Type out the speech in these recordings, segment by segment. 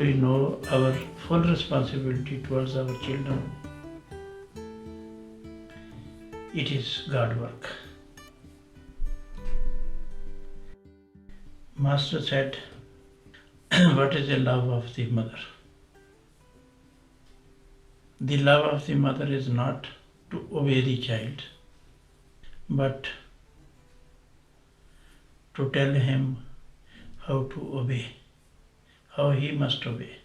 we know our full responsibility towards our children, it is God work. Master said, what is the love of the mother? The love of the mother is not to obey the child, but to tell him how to obey, how he must obey.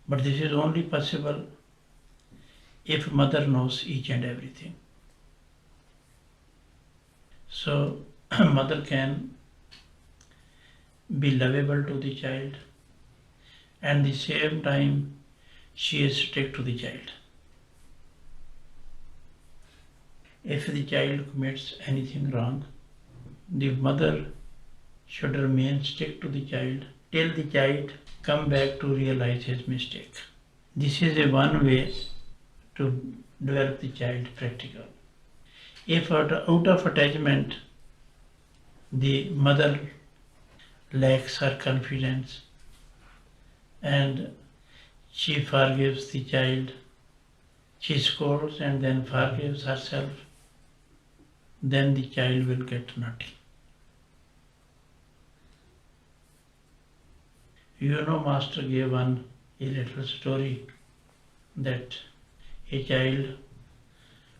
But this is only possible if mother knows each and everything. So mother can be lovable to the child, and at the same time she is strict to the child. If the child commits anything wrong, the mother should remain strict to the child till the child come back to realize his mistake. This is a one way to develop the child practical. If out of attachment the mother lacks her confidence and she forgives the child, she scolds and then forgives herself, then the child will get naughty. You know, Master gave a little story that a child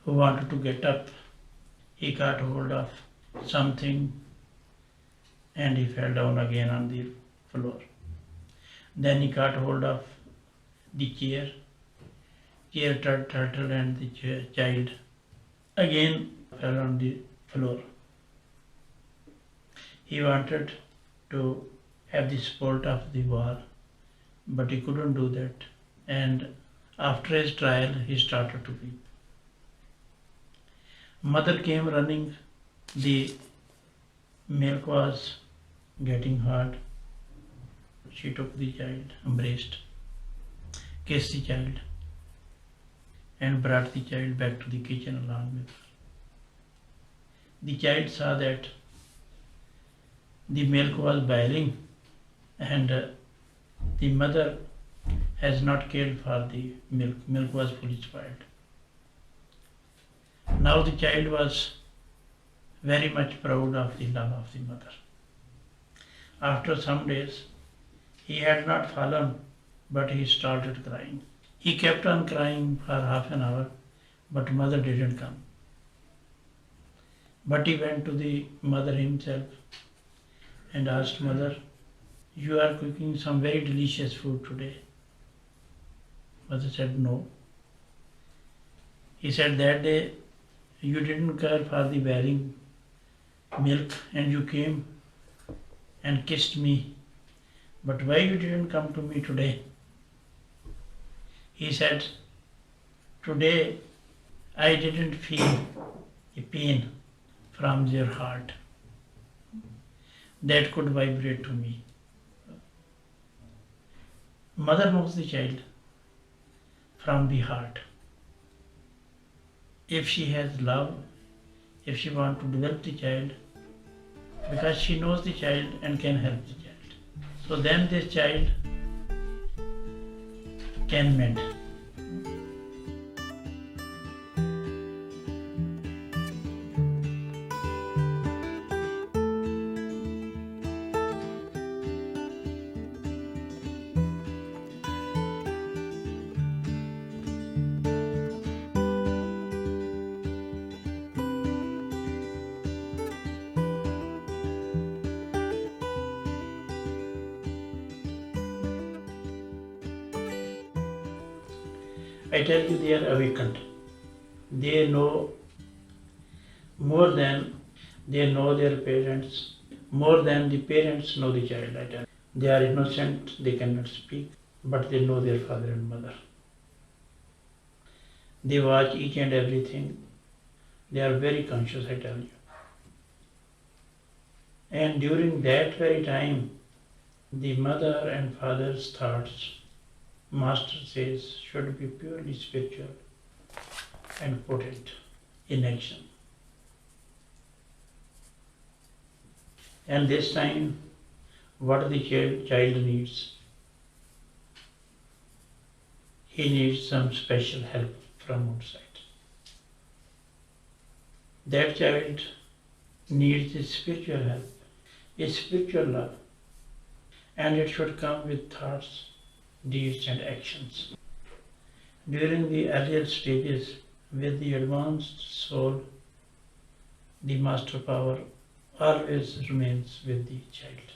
who wanted to get up, he got hold of something and he fell down again on the floor. Then he got hold of the chair turtle, and the child again fell on the floor. He wanted to have the support of the wall, but he couldn't do that. And after his trial, he started to weep. Mother came running. The milk was getting hard. She took the child, embraced, kissed the child, and brought the child back to the kitchen along with her. The child saw that the milk was boiling and the mother has not cared for the milk. Milk was fully spoiled. Now the child was very much proud of the love of the mother. After some days, he had not fallen, but he started crying. He kept on crying for half an hour, but mother didn't come. But he went to the mother himself and asked, Mother, you are cooking some very delicious food today. Mother said, no. He said, that day you didn't care for the boiling milk and you came and kissed me. But why you didn't come to me today? He said, today I didn't feel a pain from your heart that could vibrate to me. Mother knows the child from the heart. If she has love, if she wants to develop the child, because she knows the child and can help the child. So then this child can mend. I tell you, they are awakened. They know more than they know their parents, more than the parents know the child. I tell you. They are innocent, they cannot speak, but they know their father and mother. They watch each and everything. They are very conscious, I tell you. And during that very time, the mother and father's thoughts, Master says, should be purely spiritual and put it in action. And this time, what the child needs, he needs some special help from outside. That child needs a spiritual help, a spiritual love, and it should come with thoughts, deeds, and actions. During the earlier stages, with the advanced soul, the master power always remains with the child.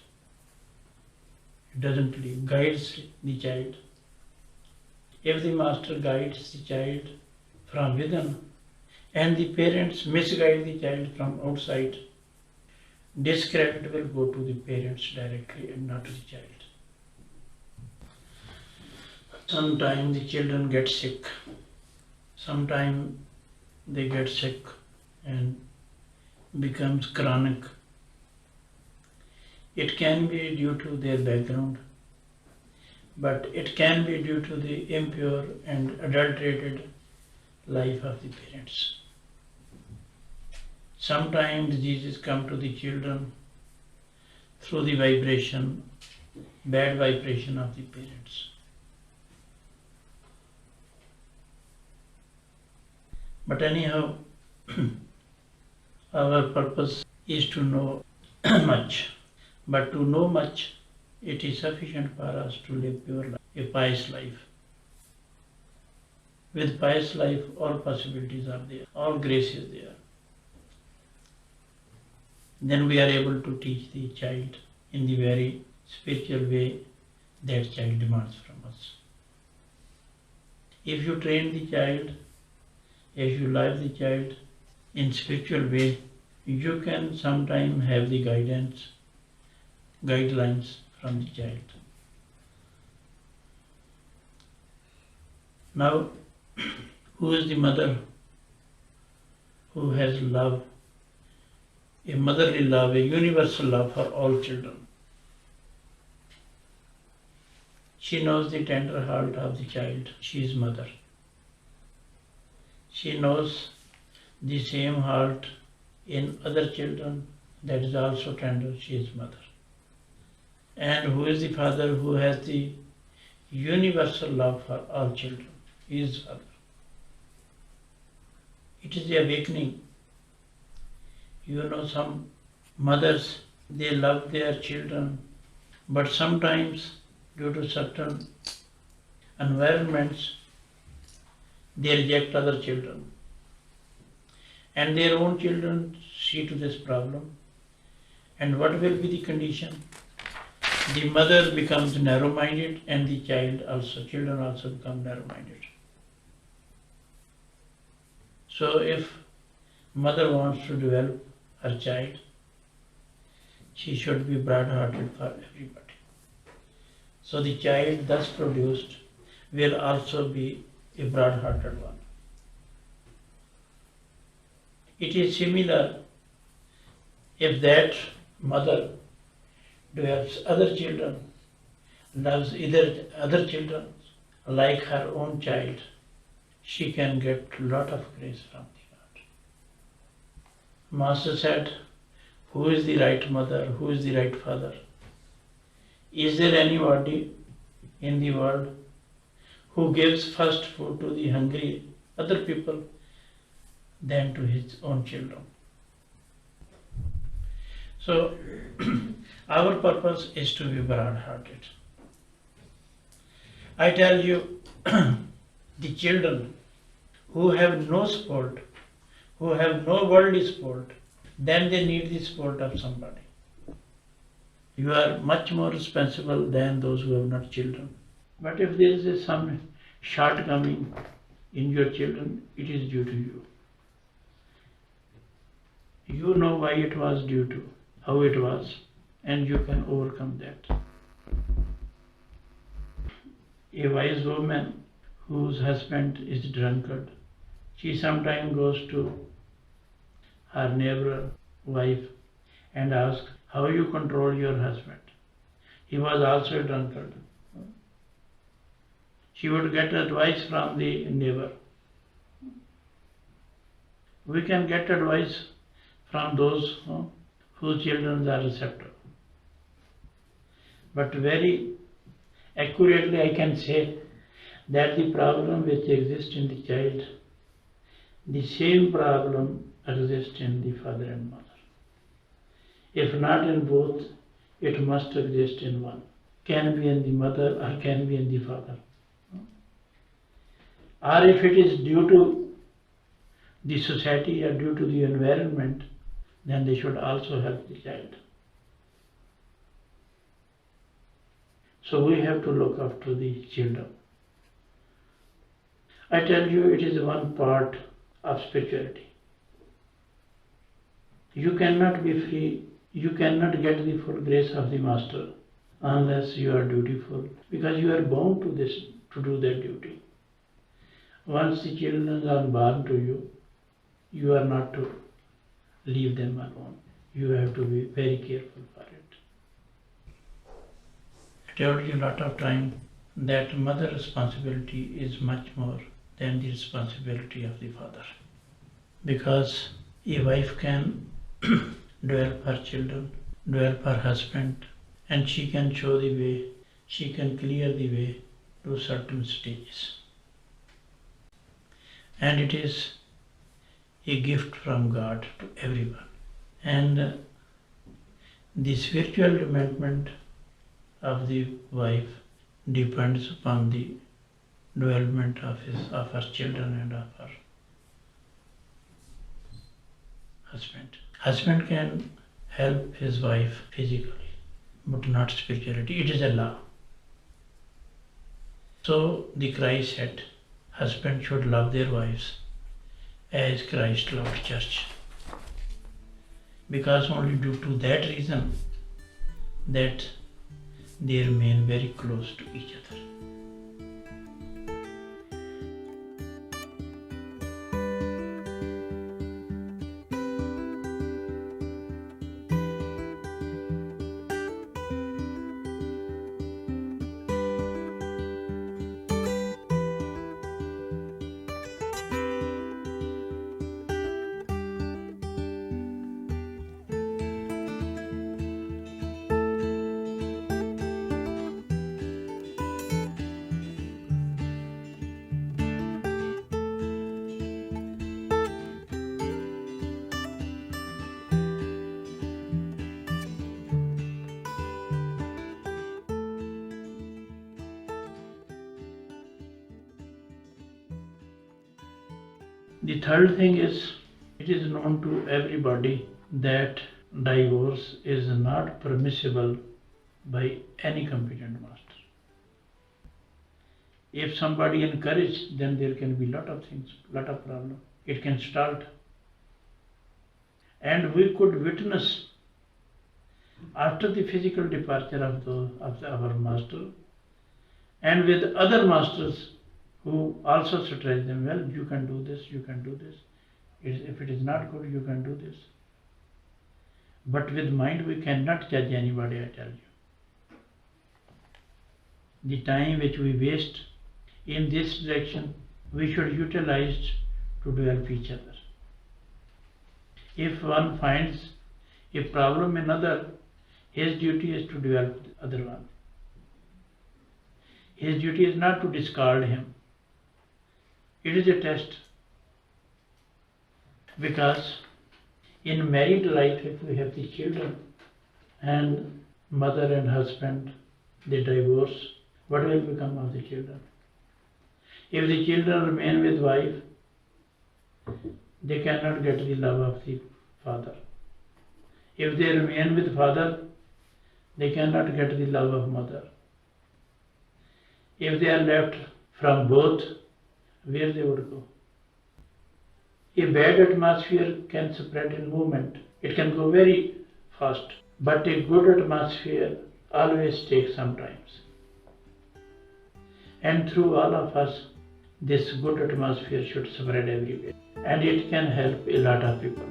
It doesn't leave, guides the child. If the master guides the child from within and the parents misguide the child from outside, discredit will go to the parents directly and not to the child. Sometimes the children get sick. Sometimes they get sick and becomes chronic. It can be due to their background, but it can be due to the impure and adulterated life of the parents. Sometimes diseases come to the children through the vibration, bad vibration of the parents. But anyhow, our purpose is to know much. But to know much, it is sufficient for us to live pure life, a pious life. With pious life, all possibilities are there, all grace is there. Then we are able to teach the child in the very spiritual way that child demands from us. If you train the child, if you love the child in spiritual way, you can sometimes have the guidelines from the child. Now, who is the mother who has love, a motherly love, a universal love for all children? She knows the tender heart of the child. She is mother. She knows the same heart in other children that is also tender. She is mother. And who is the father who has the universal love for all children? He is father. It is the awakening. You know, some mothers, they love their children, but sometimes due to certain environments, they reject other children. And their own children see to this problem. And what will be the condition? The mother becomes narrow-minded and the children also become narrow-minded. So if mother wants to develop her child, she should be broad-hearted for everybody. So the child thus produced will also be a broad-hearted one. It is similar if that mother develops other children, loves either other children like her own child, she can get a lot of grace from the Lord. Master said, who is the right mother, who is the right father? Is there anybody in the world who gives first food to the hungry other people than to his own children? So, our purpose is to be broad-hearted. I tell you, the children who have no support, who have no worldly support, then they need the support of somebody. You are much more responsible than those who have not children. But if there is some shortcoming in your children, it is due to you. You know why it was due to, how it was, and you can overcome that. A wise woman whose husband is drunkard, she sometimes goes to her neighbor wife and asks, how you control your husband? He was also a drunkard. She would get advice from the neighbor. We can get advice from those whose children are receptive. But very accurately I can say that the problem which exists in the child, the same problem exists in the father and mother. If not in both, it must exist in one. Can be in the mother or can be in the father. Or if it is due to the society or due to the environment, then they should also help the child. So we have to look after the children. I tell you, it is one part of spirituality. You cannot be free, you cannot get the full grace of the Master unless you are dutiful, because you are bound to this, to do that duty. Once the children are born to you, you are not to leave them alone. You have to be very careful for it. I told you a lot of time that mother responsibility is much more than the responsibility of the father. Because a wife can develop her children, develop her husband, and she can show the way, she can clear the way to certain stages. And it is a gift from God to everyone. And the spiritual development of the wife depends upon the development of her children and of her husband. Husband can help his wife physically, but not spirituality. It is a law. So the Christ said, husbands should love their wives as Christ loved church. Because only due to that reason that they remain very close to each other. The third thing is, it is known to everybody that divorce is not permissible by any competent master. If somebody encourages, then there can be lot of things, lot of problems. It can start. And we could witness after the physical departure of our master, and with other masters who also stress them, well, you can do this, you can do this. If it is not good, you can do this. But with mind, we cannot judge anybody, I tell you. The time which we waste in this direction, we should utilize to develop each other. If one finds a problem in another, his duty is to develop the other one. His duty is not to discard him. It is a test. Because in married life, if we have the children and mother and husband, they divorce, what will become of the children? If the children remain with wife, they cannot get the love of the father. If they remain with father, they cannot get the love of mother. If they are left from both, where they would go? A bad atmosphere can spread in movement. It can go very fast. But a good atmosphere always takes some time. And through all of us, this good atmosphere should spread everywhere. And it can help a lot of people.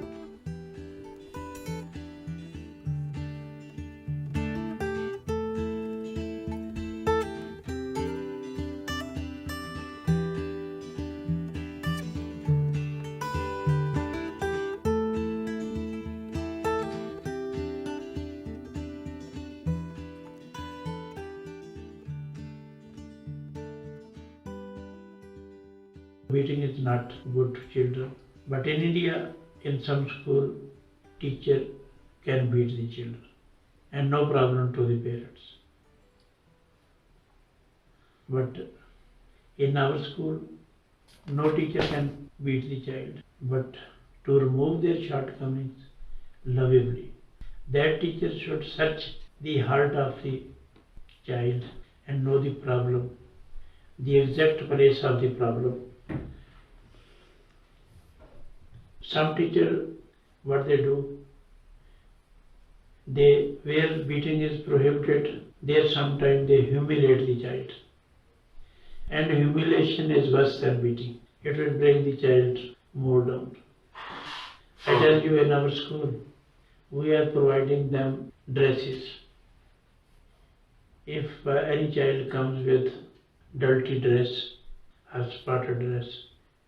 Beating is not good to children. But in India, in some school, teacher can beat the children and no problem to the parents. But in our school, no teacher can beat the child. But to remove their shortcomings lovingly, that teacher should search the heart of the child and know the problem, the exact place of the problem. Some teacher, what they do, where beating is prohibited, there sometimes they humiliate the child. And humiliation is worse than beating. It will bring the child more down. I tell you, in our school, we are providing them dresses. If any child comes with dirty dress or spotted dress,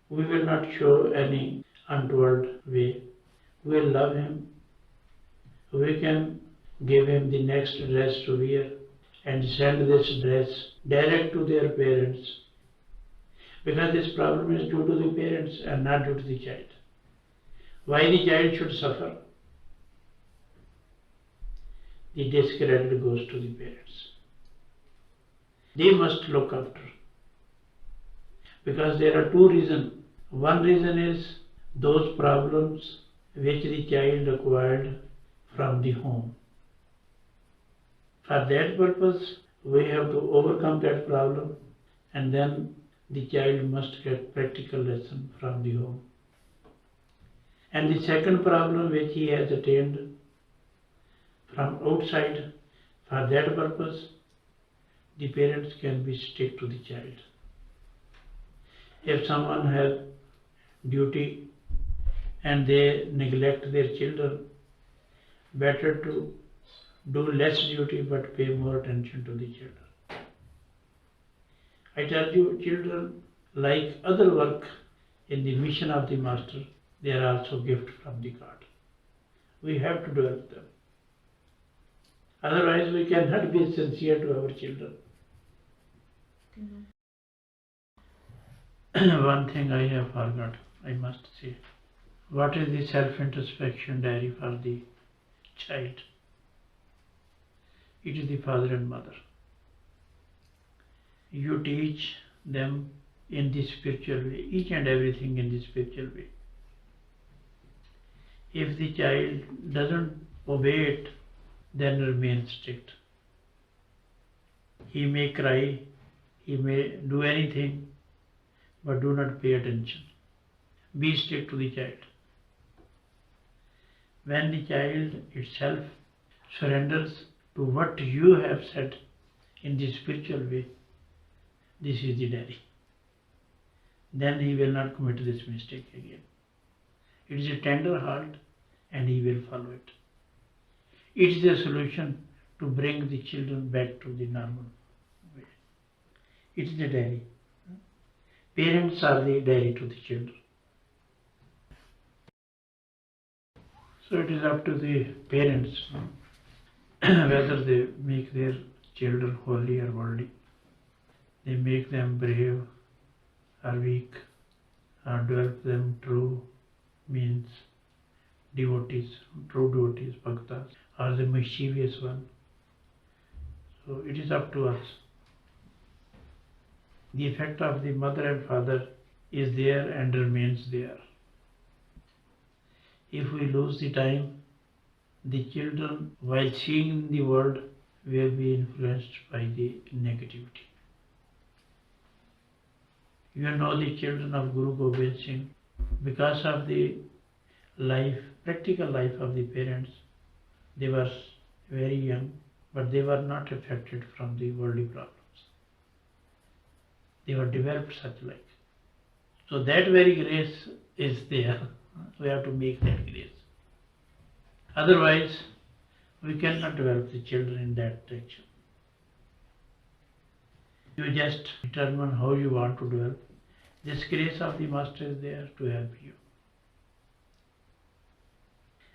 we will not show any untoward way. We will love him. We can give him the next dress to wear and send this dress direct to their parents, because this problem is due to the parents and not due to the child. Why the child should suffer? The discredit goes to the parents. They must look after, because there are two reasons. One reason is those problems which the child acquired from the home. For that purpose, we have to overcome that problem, and then the child must get practical lesson from the home. And the second problem which he has attained from outside, for that purpose, the parents can be strict to the child. If someone has duty and they neglect their children, better to do less duty but pay more attention to the children. I tell you, children, like other work in the mission of the master, they are also gift from the God. We have to develop them. Otherwise, we cannot be sincere to our children. One thing I have forgot, I must say. What is the self-introspection diary for the child? It is the father and mother. You teach them in the spiritual way, each and everything in the spiritual way. If the child doesn't obey it, then remain strict. He may cry, he may do anything, but do not pay attention. Be strict to the child. When the child itself surrenders to what you have said in the spiritual way, this is the diary, then he will not commit this mistake again. It is a tender heart and he will follow it. It is a solution to bring the children back to the normal way. It is a diary. Parents are the diary to the children. So it is up to the parents whether they make their children holy or worldly. They make them brave or weak, or develop them true means devotees, true devotees, bhaktas, or the mischievous one. So it is up to us. The effect of the mother and father is there and remains there. If we lose the time, the children, while seeing the world, will be influenced by the negativity. You know the children of Guru Gobind Singh, because of the life, practical life of the parents, they were very young, but they were not affected from the worldly problems. They were developed such like. So that very grace is there. We have to make that grace. Otherwise, we cannot develop the children in that direction. You just determine how you want to develop. This grace of the Master is there to help you.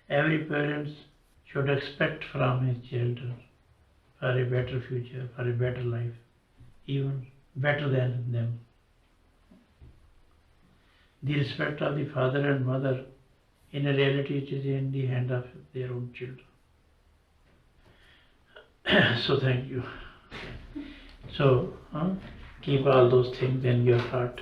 Every parent should expect from his children for a better future, for a better life, even better than them. The respect of the father and mother, in reality, it is in the hand of their own children. So thank you. So keep all those things in your heart.